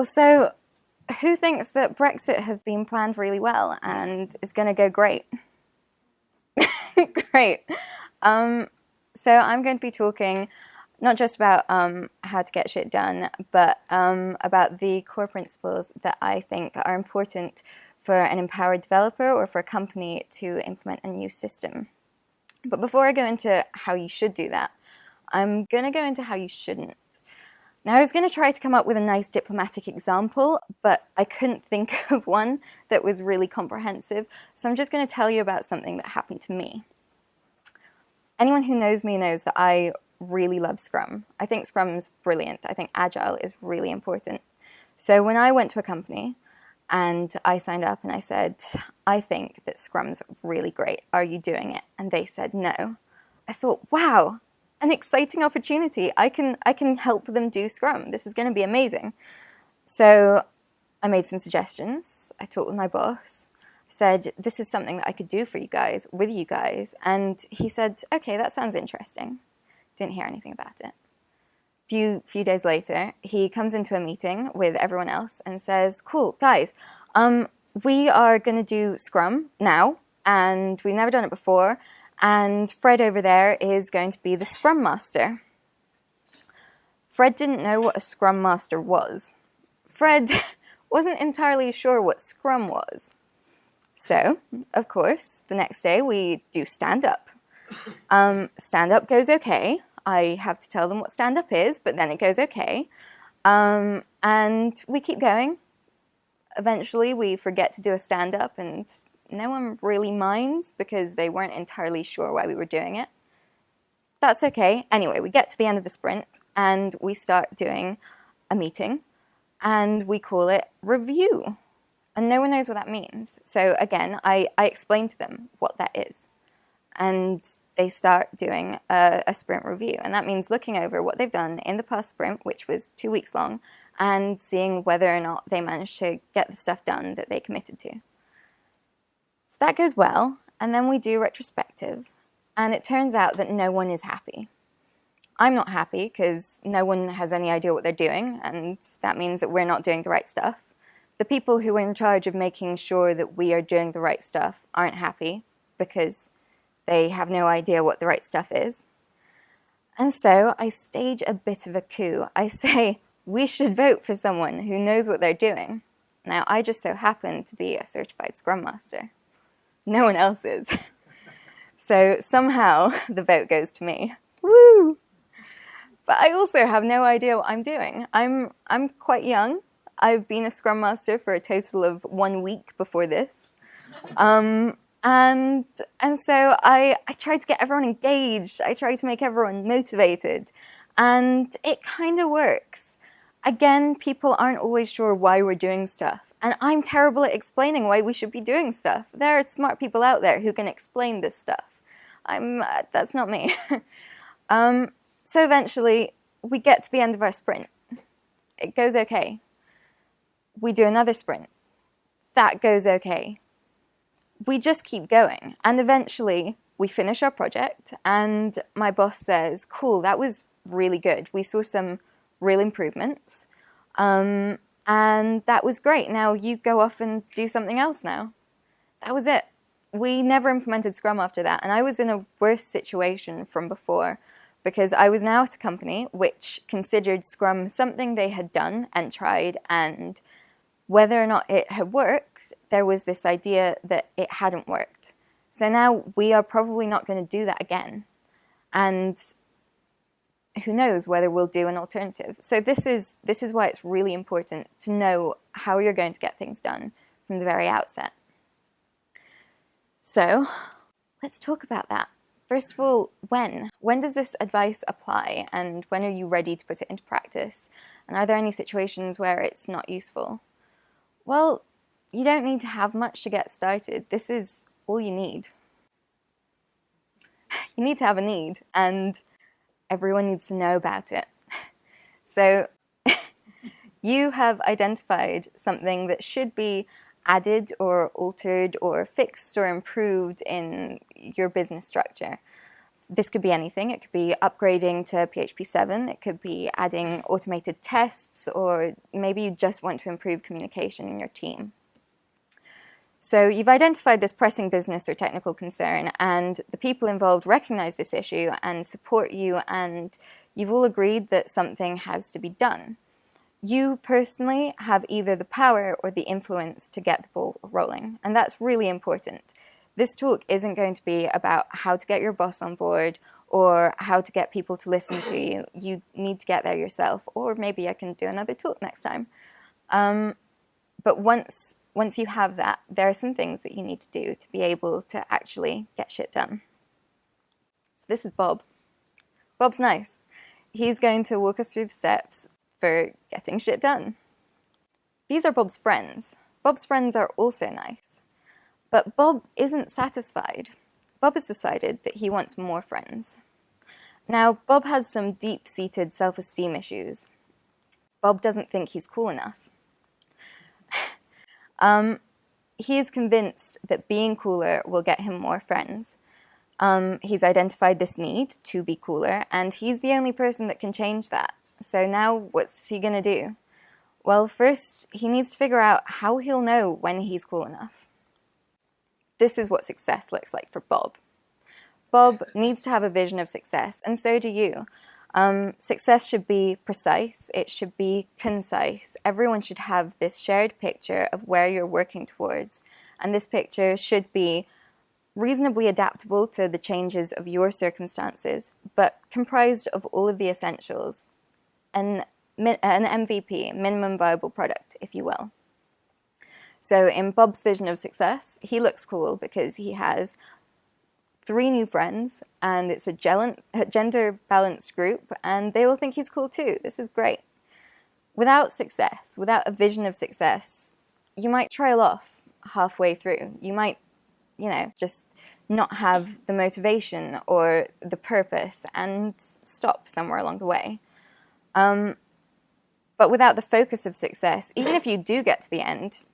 Cool, so who thinks that Brexit has been planned really well and is going to go great? Great. So I'm going to be talking not just about how to get shit done, but about the core principles that I think are important for an empowered developer or for a company to implement a new system. But before I go into how you should do that, I'm going to go into how you shouldn't. Now, I was going to try to come up with a nice diplomatic example, but I couldn't think of one that was really comprehensive, so I'm just going to tell you about something that happened to me. Anyone who knows me knows that I really love Scrum. I think Scrum's brilliant. I think Agile is really important. So when I went to a company and I signed up and I said, I think that Scrum's really great. Are you doing it? And they said no. I thought, wow, an exciting opportunity. I can help them do Scrum. This is going to be amazing. So I made some suggestions. I talked with my boss. I said, this is something that I could do for you guys, with you guys. And he said, okay, that sounds interesting. Didn't hear anything about it. Few days later, he comes into a meeting with everyone else and says, cool, guys, we are going to do Scrum now, and we've never done it before. And Fred over there is going to be the Scrum Master. Fred didn't know what a Scrum Master was. Fred wasn't entirely sure what Scrum was. So, of course, the next day we do stand-up. Stand-up goes okay. I have to tell them what stand-up is, but then it goes okay. And we keep going. Eventually we forget to do a stand-up, and no one really minds because they weren't entirely sure why we were doing it. That's okay. Anyway, we get to the end of the sprint and we start doing a meeting and we call it review. And no one knows what that means. So again, I explain to them what that is. And they start doing a sprint review. And that means looking over what they've done in the past sprint, which was 2 weeks long, and seeing whether or not they managed to get the stuff done that they committed to. So that goes well, and then we do retrospective, and it turns out that no one is happy. I'm not happy because no one has any idea what they're doing, and that means that we're not doing the right stuff. The people who are in charge of making sure that we are doing the right stuff aren't happy because they have no idea what the right stuff is. And so I stage a bit of a coup. I say, we should vote for someone who knows what they're doing. Now, I just so happen to be a certified Scrum Master. No one else is. So somehow the vote goes to me. Woo! But I also have no idea what I'm doing. I'm quite young. I've been a Scrum Master for a total of 1 week before this. And so I tried to get everyone engaged. I tried to make everyone motivated. And it kind of works. Again, people aren't always sure why we're doing stuff. And I'm terrible at explaining why we should be doing stuff. There are smart people out there who can explain this stuff. That's not me. So eventually, we get to the end of our sprint. It goes okay. We do another sprint. That goes okay. We just keep going. And eventually, we finish our project, and my boss says, cool, that was really good. We saw some real improvements. And that was great. Now you go off and do something else now. That was it. We never implemented Scrum after that. And I was in a worse situation from before because I was now at a company which considered Scrum something they had done and tried, and whether or not it had worked, there was this idea that it hadn't worked. So now we are probably not going to do that again. And who knows whether we'll do an alternative. So this is why it's really important to know how you're going to get things done from the very outset. So let's talk about that. First of all, when? When does this advice apply, and when are you ready to put it into practice? And are there any situations where it's not useful? Well, you don't need to have much to get started. This is all you need. You need to have a need, and everyone needs to know about it. So you have identified something that should be added or altered or fixed or improved in your business structure. This could be anything. It could be upgrading to PHP 7. It could be adding automated tests, or maybe you just want to improve communication in your team. So you've identified this pressing business or technical concern, and the people involved recognize this issue and support you, and you've all agreed that something has to be done. You personally have either the power or the influence to get the ball rolling, and that's really important. This talk isn't going to be about how to get your boss on board or how to get people to listen to you. You need to get there yourself, or maybe I can do another talk next time. But once you have that, there are some things that you need to do to be able to actually get shit done. So this is Bob. Bob's nice. He's going to walk us through the steps for getting shit done. These are Bob's friends. Bob's friends are also nice. But Bob isn't satisfied. Bob has decided that he wants more friends. Now, Bob has some deep-seated self-esteem issues. Bob doesn't think he's cool enough. He is convinced that being cooler will get him more friends. He's identified this need to be cooler, and he's the only person that can change that. So now what's he going to do? Well, first, he needs to figure out how he'll know when he's cool enough. This is what success looks like for Bob. Bob needs to have a vision of success, and so do you. Success should be precise, it should be concise. Everyone should have this shared picture of where you're working towards, and this picture should be reasonably adaptable to the changes of your circumstances, but comprised of all of the essentials. An MVP, minimum viable product, if you will. So in Bob's vision of success, he looks cool because he has 3 new friends, and it's a gender-balanced group, and they all think he's cool too. This is great. Without success, without a vision of success, you might trail off halfway through. You might, just not have the motivation or the purpose and stop somewhere along the way. But without the focus of success, even if you do get to the end,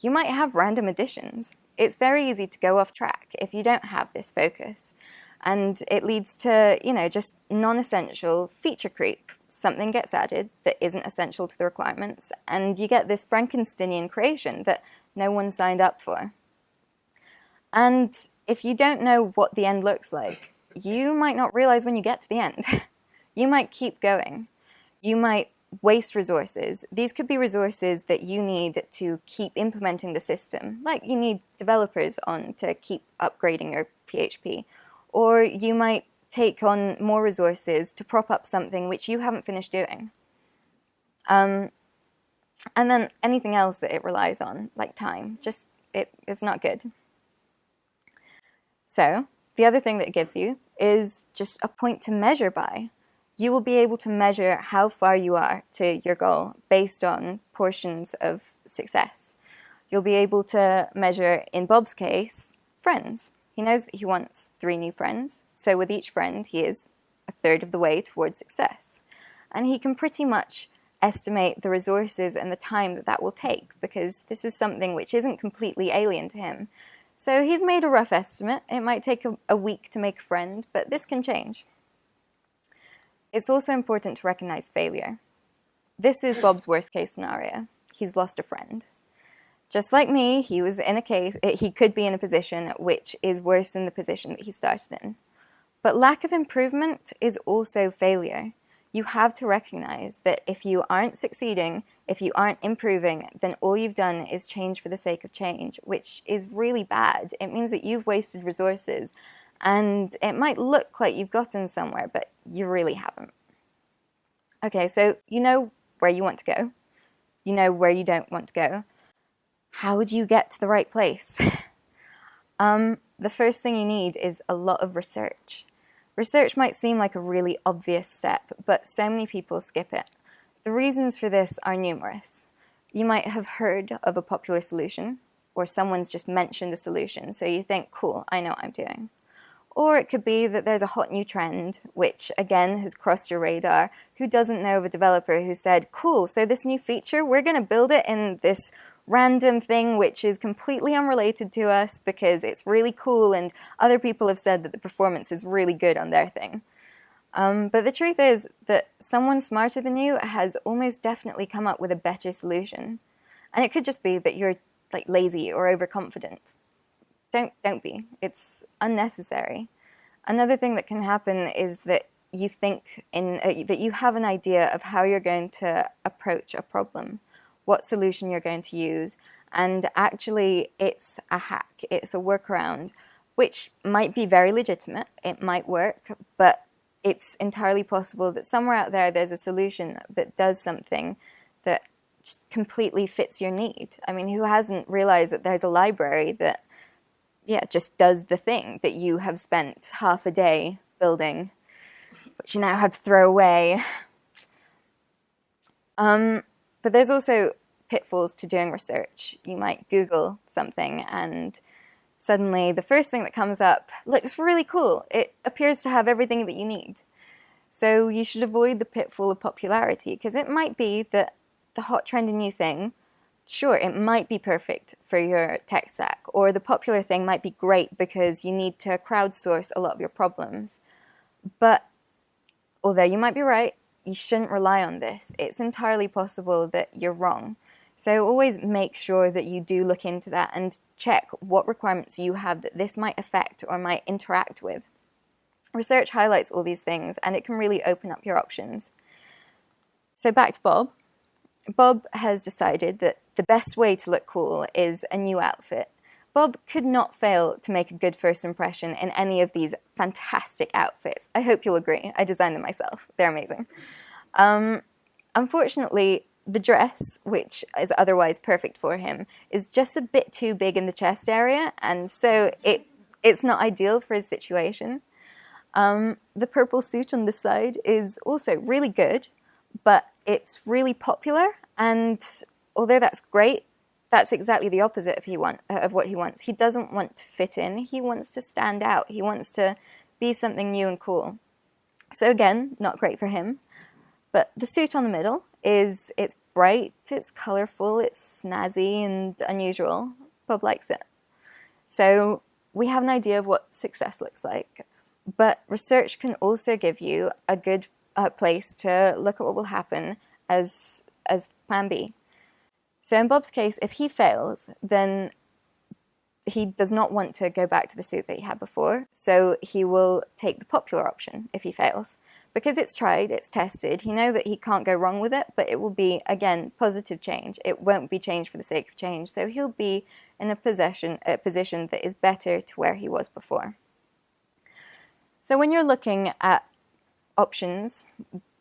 you might have random additions. It's very easy to go off track if you don't have this focus. And it leads to, just non-essential feature creep. Something gets added that isn't essential to the requirements, and you get this Frankensteinian creation that no one signed up for. And if you don't know what the end looks like, you might not realize when you get to the end. You might keep going. You might waste resources. These could be resources that you need to keep implementing the system, like you need developers on to keep upgrading your PHP, or you might take on more resources to prop up something which you haven't finished doing. And then anything else that it relies on, like time, it's not good. So the other thing that it gives you is just a point to measure by. You will be able to measure how far you are to your goal based on portions of success. You'll be able to measure, in Bob's case, friends. He knows that he wants 3 new friends, so with each friend he is 1/3 of the way towards success. And he can pretty much estimate the resources and the time that will take, because this is something which isn't completely alien to him. So he's made a rough estimate. It might take a week to make a friend, but this can change. It's also important to recognize failure. This is Bob's worst case scenario. He's lost a friend. Just like me, he could be in a position which is worse than the position that he started in. But lack of improvement is also failure. You have to recognize that if you aren't succeeding, if you aren't improving, then all you've done is change for the sake of change, which is really bad. It means that you've wasted resources, and it might look like you've gotten somewhere, but you really haven't. Okay, so you know where you want to go. You know where you don't want to go. How do you get to the right place? The first thing you need is a lot of research. Research might seem like a really obvious step, but so many people skip it. The reasons for this are numerous. You might have heard of a popular solution, or someone's just mentioned a solution, so you think, cool, I know what I'm doing. Or it could be that there's a hot new trend, which again has crossed your radar. Who doesn't know of a developer who said, cool, so this new feature, we're going to build it in this random thing which is completely unrelated to us because it's really cool and other people have said that the performance is really good on their thing. But the truth is that someone smarter than you has almost definitely come up with a better solution. And it could just be that you're like lazy or overconfident. Don't be. It's unnecessary. Another thing that can happen is that you think that you have an idea of how you're going to approach a problem, what solution you're going to use, and actually it's a hack, it's a workaround, which might be very legitimate, it might work, but it's entirely possible that somewhere out there there's a solution that does something that just completely fits your need. I mean, who hasn't realized that there's a library that, yeah, just does the thing that you have spent half a day building, which you now have to throw away. But there's also pitfalls to doing research. You might Google something and suddenly the first thing that comes up looks really cool. It appears to have everything that you need. So you should avoid the pitfall of popularity, because it might be that the hot trendy new thing, sure, it might be perfect for your tech stack, or the popular thing might be great because you need to crowdsource a lot of your problems. But although you might be right, you shouldn't rely on this. It's entirely possible that you're wrong. So always make sure that you do look into that and check what requirements you have that this might affect or might interact with. Research highlights all these things and it can really open up your options. So back to Bob. Bob has decided that the best way to look cool is a new outfit. Bob could not fail to make a good first impression in any of these fantastic outfits. I hope you'll agree. I designed them myself. They're amazing. Unfortunately, the dress, which is otherwise perfect for him, is just a bit too big in the chest area, and so it's not ideal for his situation. The purple suit on the side is also really good, but it's really popular, and although that's great, that's exactly the opposite of what he wants. He doesn't want to fit in, he wants to stand out, he wants to be something new and cool. So again, not great for him. But the suit on the middle it's bright, it's colorful, it's snazzy and unusual. Bob likes it. So we have an idea of what success looks like, but research can also give you a good place to look at what will happen as plan B. So in Bob's case, if he fails, then he does not want to go back to the suit that he had before, so he will take the popular option if he fails. Because it's tried, it's tested, he knows that he can't go wrong with it, but it will be, again, positive change. It won't be change for the sake of change, so he'll be in a position that is better to where he was before. So when you're looking at options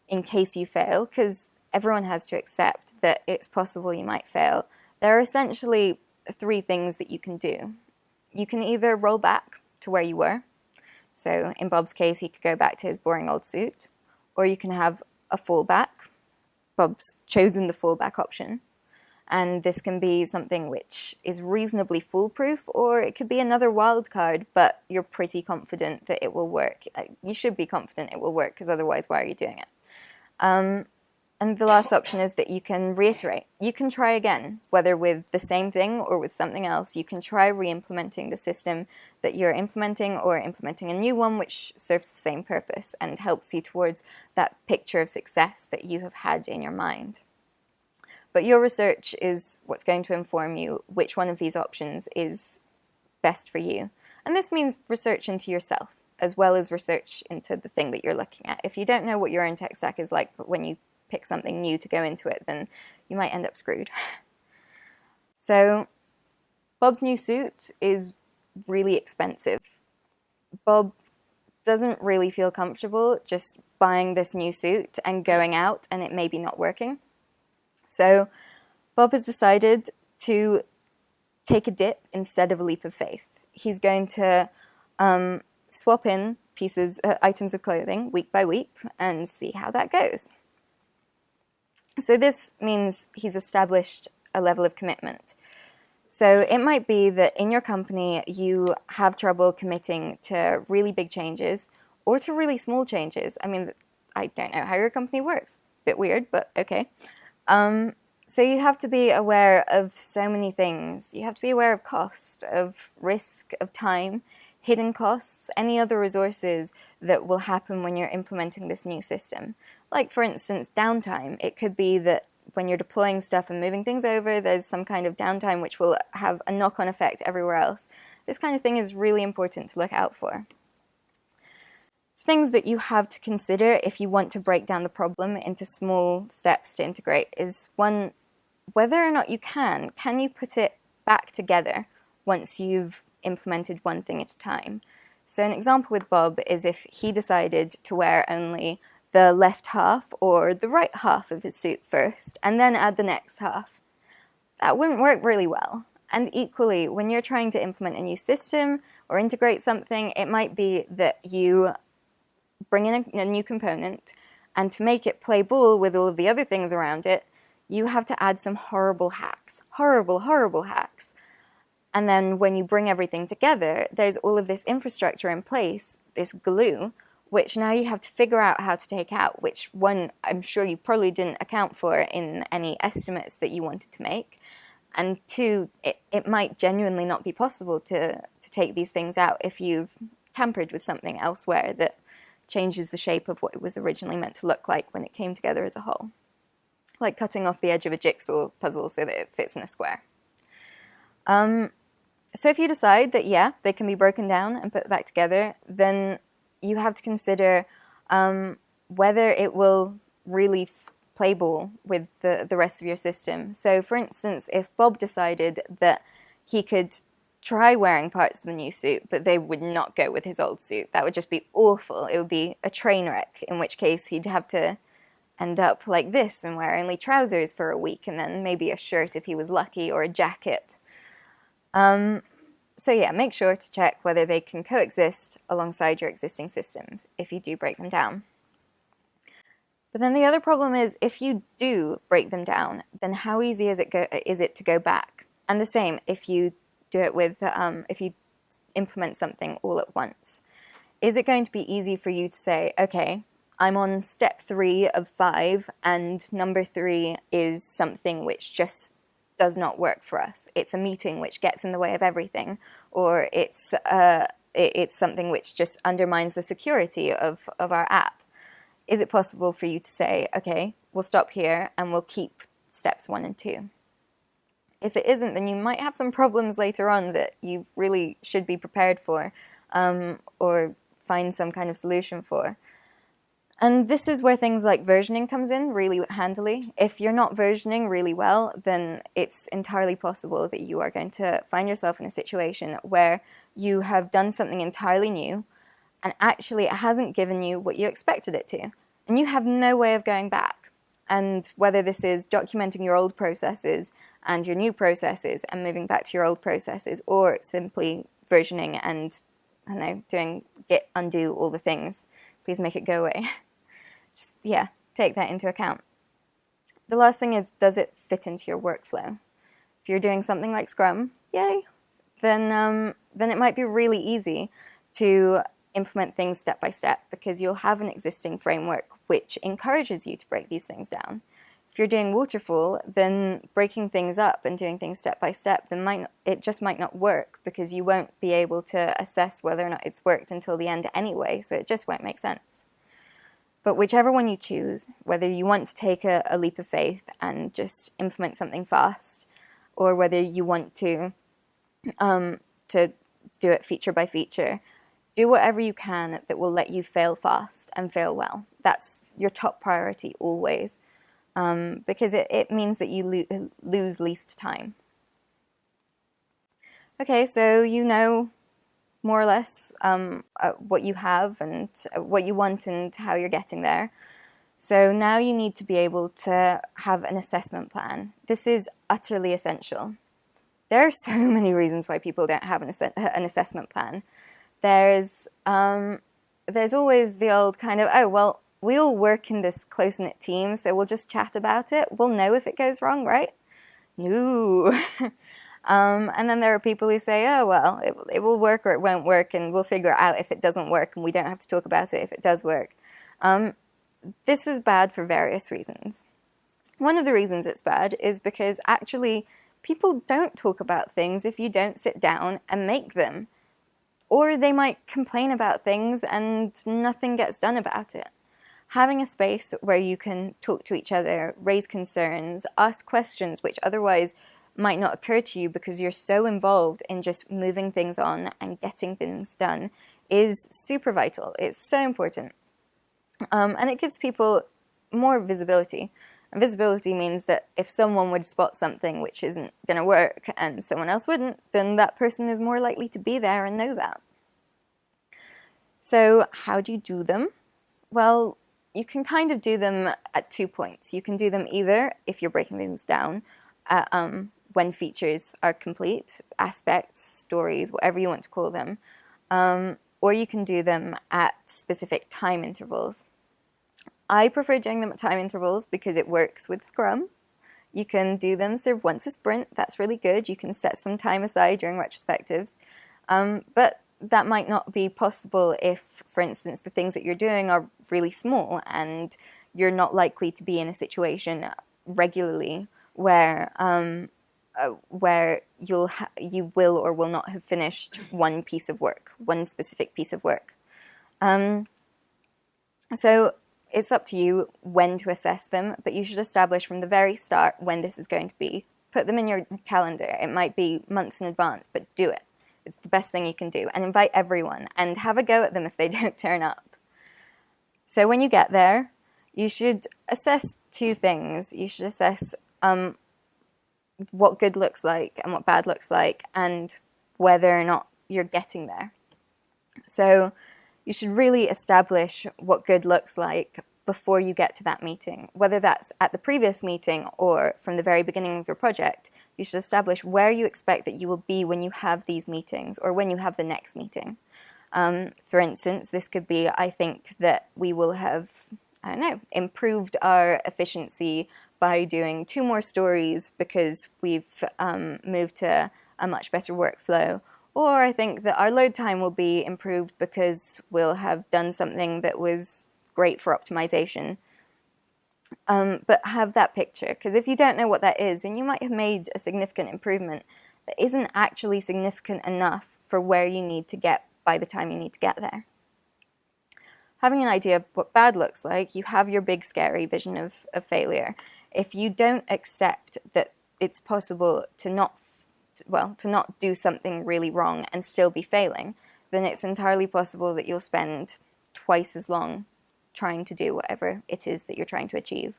in case you fail, because everyone has to accept that it's possible you might fail, there are essentially three things that you can do. You can either roll back to where you were. So in Bob's case, he could go back to his boring old suit, or you can have a fallback. Bob's chosen the fallback option. And this can be something which is reasonably foolproof, or it could be another wild card, but you're pretty confident that it will work. You should be confident it will work, because otherwise, why are you doing it? And the last option is that you can reiterate. You can try again, whether with the same thing or with something else. You can try re-implementing the system that you're implementing, or implementing a new one which serves the same purpose and helps you towards that picture of success that you have had in your mind. But your research is what's going to inform you which one of these options is best for you. And this means research into yourself, as well as research into the thing that you're looking at. If you don't know what your own tech stack is like, but when you pick something new to go into it, then you might end up screwed. So Bob's new suit is really expensive. Bob doesn't really feel comfortable just buying this new suit and going out and it maybe not working. So Bob has decided to take a dip instead of a leap of faith. He's going to swap in items of clothing week by week and see how that goes. So this means he's established a level of commitment. So it might be that in your company you have trouble committing to really big changes or to really small changes. I mean, I don't know how your company works. A bit weird, but okay. So you have to be aware of so many things. You have to be aware of cost, of risk, of time, hidden costs, any other resources that will happen when you're implementing this new system. Like, for instance, downtime. It could be that when you're deploying stuff and moving things over, there's some kind of downtime which will have a knock-on effect everywhere else. This kind of thing is really important to look out for. Things that you have to consider if you want to break down the problem into small steps to integrate is, one, whether or not you can you put it back together once you've implemented one thing at a time? So an example with Bob is if he decided to wear only the left half or the right half of his suit first and then add the next half. That wouldn't work really well. And equally, when you're trying to implement a new system or integrate something, it might be that you bring in a new component, and to make it play ball with all of the other things around it, you have to add some horrible hacks. Horrible hacks. And then when you bring everything together, there's all of this infrastructure in place, this glue, which now you have to figure out how to take out, which, one, I'm sure you probably didn't account for in any estimates that you wanted to make. And two, it might genuinely not be possible to take these things out if you've tampered with something elsewhere that changes the shape of what it was originally meant to look like when it came together as a whole. Like cutting off the edge of a jigsaw puzzle so that it fits in a square. So if you decide that, yeah, they can be broken down and put back together, then you have to consider whether it will really play ball with the rest of your system. So for instance, if Bob decided that he could try wearing parts of the new suit, but they would not go with his old suit, that would just be awful. It would be a train wreck, in which case he'd have to end up like this and wear only trousers for a week and then maybe a shirt if he was lucky, or a jacket. So yeah, make sure to check whether they can coexist alongside your existing systems if you do break them down. But then the other problem is, if you do break them down, then how easy is it to go back? And the same if you do it with, if you implement something all at once. Is it going to be easy for you to say, okay, I'm on step 3 of 5, and number 3 is something which just does not work for us. It's a meeting which gets in the way of everything, or it's something which just undermines the security of our app. Is it possible for you to say, okay, we'll stop here and we'll keep steps 1 and 2? If it isn't, then you might have some problems later on that you really should be prepared for, or find some kind of solution for. And this is where things like versioning comes in really handily. If you're not versioning really well, then it's entirely possible that you are going to find yourself in a situation where you have done something entirely new, and actually it hasn't given you what you expected it to. And you have no way of going back. And whether this is documenting your old processes and your new processes and moving back to your old processes, or simply versioning and, I don't know, doing git undo all the things. Please make it go away. Just, yeah, take that into account. The last thing is, does it fit into your workflow? If you're doing something like Scrum, yay, then it might be really easy to implement things step by step, because you'll have an existing framework which encourages you to break these things down. If you're doing waterfall, then breaking things up and doing things step by step, then it just might not work, because you won't be able to assess whether or not it's worked until the end anyway, so it just won't make sense. But whichever one you choose, whether you want to take a leap of faith and just implement something fast, or whether you want to do it feature by feature, do whatever you can that will let you fail fast and fail well. That's your top priority always, because it means that you lose least time. Okay, so you know more or less what you have and what you want and how you're getting there. So now you need to be able to have an assessment plan. This is utterly essential. There are so many reasons why people don't have an assessment plan. There's always the old kind of, oh, well, we all work in this close-knit team, so we'll just chat about it. We'll know if it goes wrong, right? No. And then there are people who say, oh, well, it will work or it won't work, and we'll figure out if it doesn't work, and we don't have to talk about it if it does work. This is bad for various reasons. One of the reasons it's bad is because actually people don't talk about things if you don't sit down and make them. Or they might complain about things and nothing gets done about it. Having a space where you can talk to each other, raise concerns, ask questions which otherwise might not occur to you because you're so involved in just moving things on and getting things done is super vital. It's so important. And it gives people more visibility. And visibility means that if someone would spot something which isn't going to work and someone else wouldn't, then that person is more likely to be there and know that. So how do you do them? Well, you can kind of do them at 2 points. You can do them either if you're breaking things down when features are complete, aspects, stories, whatever you want to call them, or you can do them at specific time intervals. I prefer doing them at time intervals because it works with Scrum. You can do them sort of once a sprint. That's really good. You can set some time aside during retrospectives. But that might not be possible if, for instance, the things that you're doing are really small and you're not likely to be in a situation regularly where you will or will not have finished one piece of work, one specific piece of work. So it's up to you when to assess them, but you should establish from the very start when this is going to be. Put them in your calendar. It might be months in advance, but do it. It's the best thing you can do. And invite everyone and have a go at them if they don't turn up. So when you get there, you should assess 2 things. You should assess what good looks like and what bad looks like and whether or not you're getting there. So you should really establish what good looks like before you get to that meeting. Whether that's at the previous meeting or from the very beginning of your project, you should establish where you expect that you will be when you have these meetings or when you have the next meeting. For instance, this could be, I think that we will have, improved our efficiency by doing 2 more stories because we've moved to a much better workflow. Or I think that our load time will be improved because we'll have done something that was great for optimization. But have that picture, because if you don't know what that is, then you might have made a significant improvement that isn't actually significant enough for where you need to get by the time you need to get there. Having an idea of what bad looks like, you have your big scary vision of failure. If you don't accept that it's possible to not do something really wrong and still be failing, then it's entirely possible that you'll spend twice as long trying to do whatever it is that you're trying to achieve.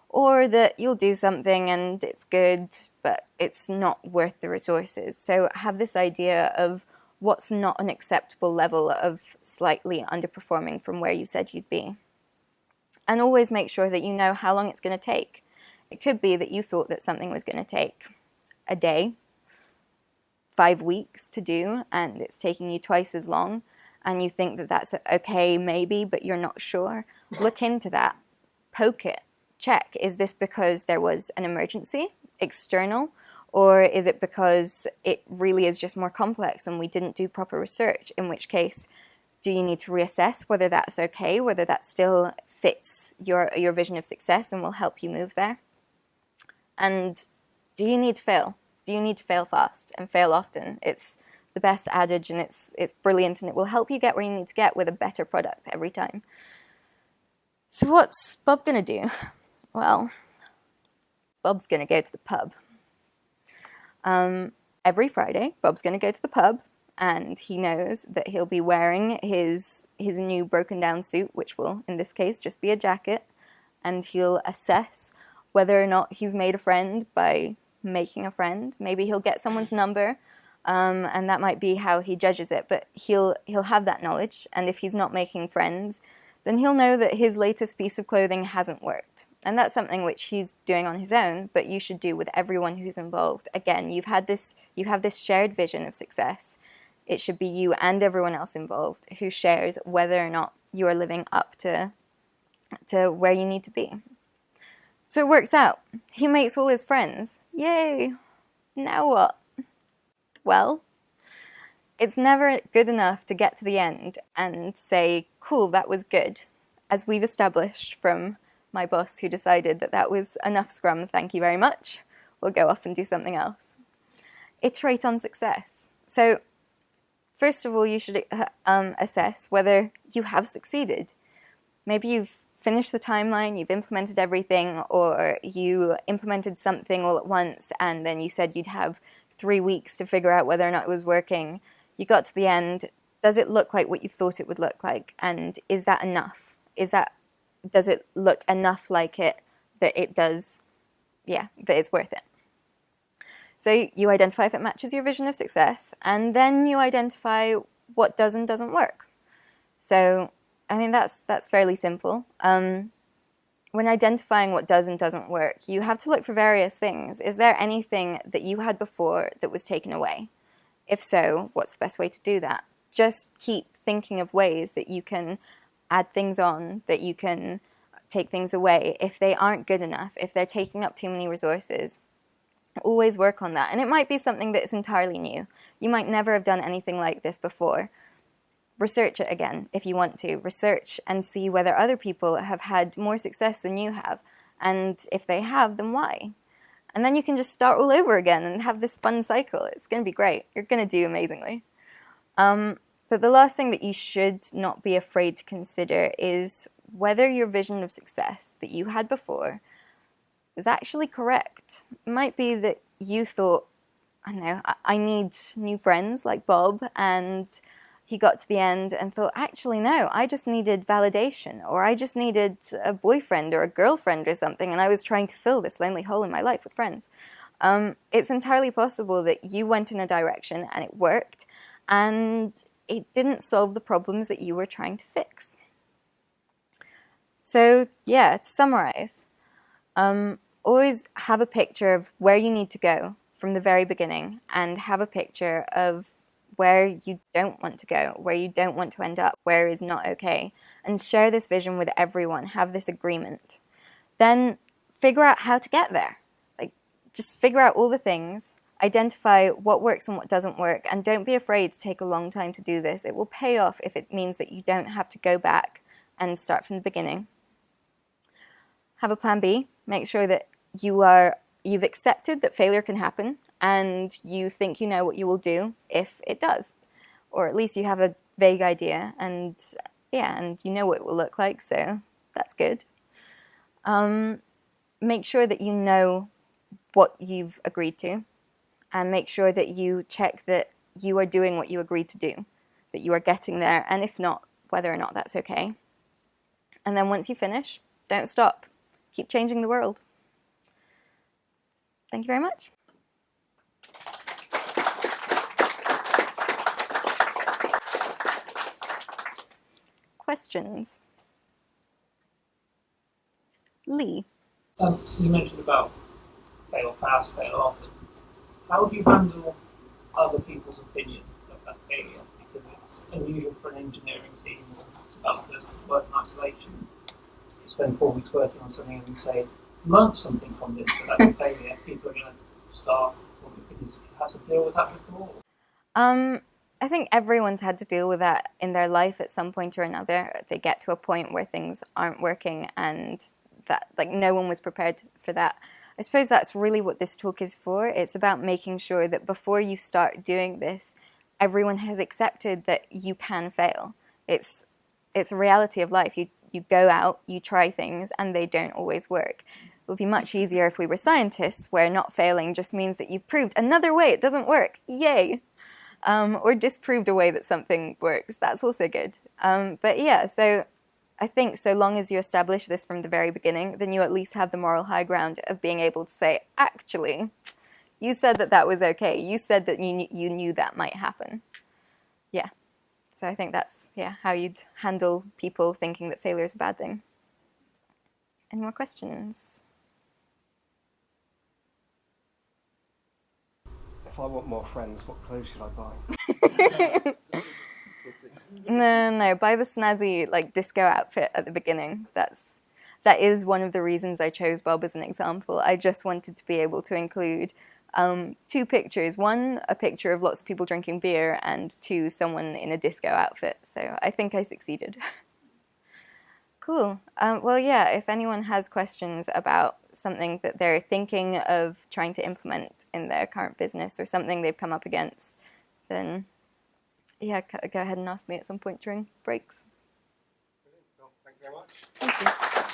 Or that you'll do something and it's good, but it's not worth the resources. So have this idea of what's not an acceptable level of slightly underperforming from where you said you'd be. And always make sure that you know how long it's going to take. It could be that you thought that something was going to take a day, 5 weeks to do, and it's taking you twice as long, and you think that that's okay, maybe, but you're not sure. Look into that. Poke it. Check. Is this because there was an emergency, external, or is it because it really is just more complex and we didn't do proper research, in which case, do you need to reassess whether that's okay, whether that still fits your vision of success and will help you move there? And do you need to fail? Do you need to fail fast and fail often? It's the best adage and it's brilliant and it will help you get where you need to get with a better product every time. So what's Bob going to do? Well, Bob's going to go to the pub. Every Friday, Bob's going to go to the pub and he knows that he'll be wearing his new broken down suit, which will, in this case, just be a jacket, and he'll assess whether or not he's made a friend by making a friend. Maybe he'll get someone's number, and that might be how he judges it, but he'll have that knowledge, and if he's not making friends, then he'll know that his latest piece of clothing hasn't worked. And that's something which he's doing on his own, but you should do with everyone who's involved. Again, you have this shared vision of success. It should be you and everyone else involved who shares whether or not you are living up to where you need to be. So it works out. He makes all his friends. Yay! Now what? Well, it's never good enough to get to the end and say, cool, that was good, as we've established from my boss, who decided that that was enough Scrum, thank you very much. We'll go off and do something else. Iterate on success. So first of all, you should assess whether you have succeeded. Maybe you've finished the timeline, you've implemented everything, or you implemented something all at once and then you said you'd have 3 weeks to figure out whether or not it was working. You got to the end. Does it look like what you thought it would look like? And is that enough? Does it look enough like it that it does, that it's worth it? So you identify if it matches your vision of success, and then you identify what does and doesn't work. So, I mean, that's fairly simple. When identifying what does and doesn't work, you have to look for various things. Is there anything that you had before that was taken away? If so, what's the best way to do that? Just keep thinking of ways that you can add things on, that you can take things away. If they aren't good enough, if they're taking up too many resources, always work on that. And it might be something that's entirely new. You might never have done anything like this before. Research it again if you want to. Research and see whether other people have had more success than you have. And if they have, then why? And then you can just start all over again and have this fun cycle. It's going to be great. You're going to do amazingly. But the last thing that you should not be afraid to consider is whether your vision of success that you had before is actually correct. It might be that you thought, I don't know, I need new friends like Bob, and he got to the end and thought, actually, no, I just needed validation, or I just needed a boyfriend or a girlfriend or something, and I was trying to fill this lonely hole in my life with friends. It's entirely possible that you went in a direction and it worked, and it didn't solve the problems that you were trying to fix. So, yeah, to summarize, always have a picture of where you need to go from the very beginning, and have a picture of where you don't want to go, where you don't want to end up, where is not okay, and share this vision with everyone, have this agreement. Then figure out how to get there. Like, just figure out all the things, identify what works and what doesn't work, and don't be afraid to take a long time to do this. It will pay off if it means that you don't have to go back and start from the beginning. Have a plan B. Make sure that you've accepted that failure can happen, and you think you know what you will do if it does. Or at least you have a vague idea, and and you know what it will look like, so that's good. Make sure that you know what you've agreed to, and make sure that you check that you are doing what you agreed to do, that you are getting there, and if not, whether or not that's okay. And then once you finish, don't stop. Keep changing the world. Thank you very much. Questions? Lee. You mentioned about fail fast, fail often. How do you handle other people's opinion of that failure? Because it's unusual for an engineering team or developers to work in isolation. You spend 4 weeks working on something and you say, learned something from this, but that's a failure. People are going to start forming opinions. You have to deal with that before. I think everyone's had to deal with that in their life at some point or another. They get to a point where things aren't working, and that, like, no one was prepared for that. I suppose that's really what this talk is for. It's about making sure that before you start doing this, everyone has accepted that you can fail. It's a reality of life. You go out, you try things, and they don't always work. It would be much easier if we were scientists, where not failing just means that you've proved another way it doesn't work. Yay! Or disproved a way that something works. That's also good. But yeah, so I think so long as you establish this from the very beginning, then you at least have the moral high ground of being able to say, actually, you said that that was okay. You said that you knew that might happen. Yeah. So I think that's how you'd handle people thinking that failure is a bad thing. Any more questions? If I want more friends, what clothes should I buy? No, buy the snazzy disco outfit at the beginning. That is one of the reasons I chose Bob as an example. I just wanted to be able to include 2 pictures. 1, a picture of lots of people drinking beer, and 2, someone in a disco outfit. So I think I succeeded. Cool. Well, yeah, if anyone has questions about something that they're thinking of trying to implement in their current business or something they've come up against, then yeah, go ahead and ask me at some point during breaks. Brilliant. Well, thank you very much. Thank you.